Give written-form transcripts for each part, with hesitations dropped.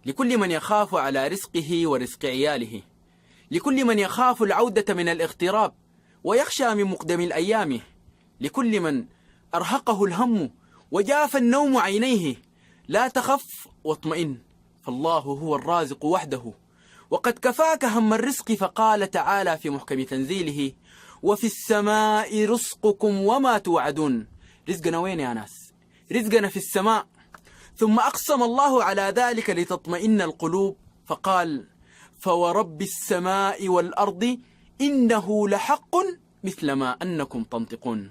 لكل من يخاف على رزقه ورزق عياله، لكل من يخاف العودة من الاغتراب ويخشى من مقدم الأيام، لكل من أرهقه الهم وجاف النوم عينيه. لا تخف واطمئن، فالله هو الرازق وحده، وقد كفاك هم الرزق. فقال تعالى في محكم تنزيله: وفي السماء رزقكم وما توعدون. رزقنا وين يا ناس؟ رزقنا في السماء. ثم أقسم الله على ذلك لتطمئن القلوب فقال: فورب السماء والأرض إنه لحق مثل ما أنكم تنطقون.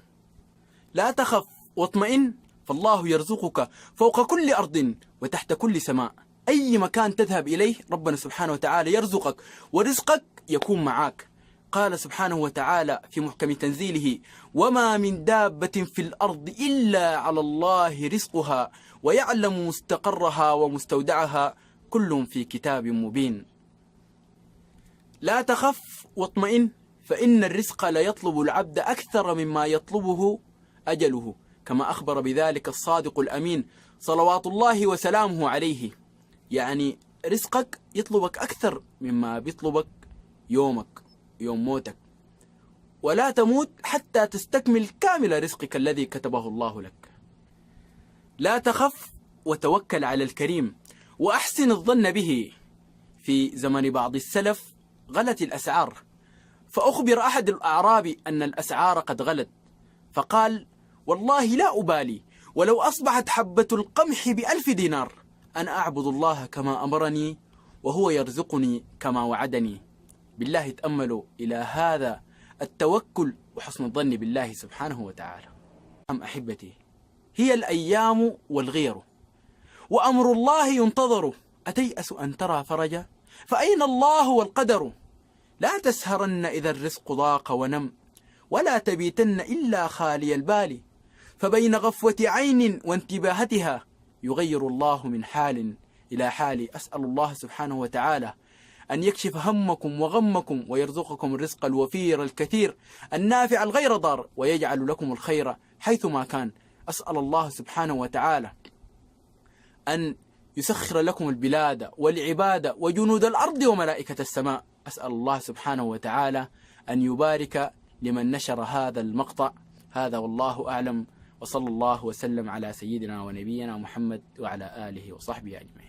لا تخف واطمئن، فالله يرزقك فوق كل أرض وتحت كل سماء. أي مكان تذهب إليه ربنا سبحانه وتعالى يرزقك، ورزقك يكون معك. قال سبحانه وتعالى في محكم تنزيله: وما من دابة في الأرض إلا على الله رزقها ويعلم مستقرها ومستودعها كل في كتاب مبين. لا تخف واطمئن، فإن الرزق لا يطلب العبد أكثر مما يطلبه أجله، كما أخبر بذلك الصادق الأمين صلوات الله وسلامه عليه. يعني رزقك يطلبك أكثر مما بيطلبك يومك، يوم موتك. ولا تموت حتى تستكمل كامل رزقك الذي كتبه الله لك. لا تخف وتوكل على الكريم وأحسن الظن به. في زمن بعض السلف غلت الأسعار، فأخبر أحد الأعراب أن الأسعار قد غلت، فقال: والله لا أبالي ولو أصبحت حبة القمح ب1000 دينار، أنا أعبد الله كما أمرني وهو يرزقني كما وعدني. بالله تأملوا إلى هذا التوكل وحسن الظن بالله سبحانه وتعالى. أحبتي، هي الأيام والغير، وأمر الله ينتظر. أتيأس أن ترى فرجا؟ فأين الله والقدر؟ لا تسهرن إذا الرزق ضاق ونم، ولا تبيتن إلا خالي البال، فبين غفوة عين وانتباهتها يغير الله من حال إلى حال. أسأل الله سبحانه وتعالى أن يكشف همكم وغمكم ويرزقكم الرزق الوفير الكثير النافع الغير ضار، ويجعل لكم الخير حيثما كان. أسأل الله سبحانه وتعالى أن يسخر لكم البلاد والعباد وجنود الأرض وملائكة السماء. أسأل الله سبحانه وتعالى أن يبارك لمن نشر هذا المقطع. هذا والله أعلم، وصلى الله وسلم على سيدنا ونبينا محمد وعلى آله وصحبه أجمعين.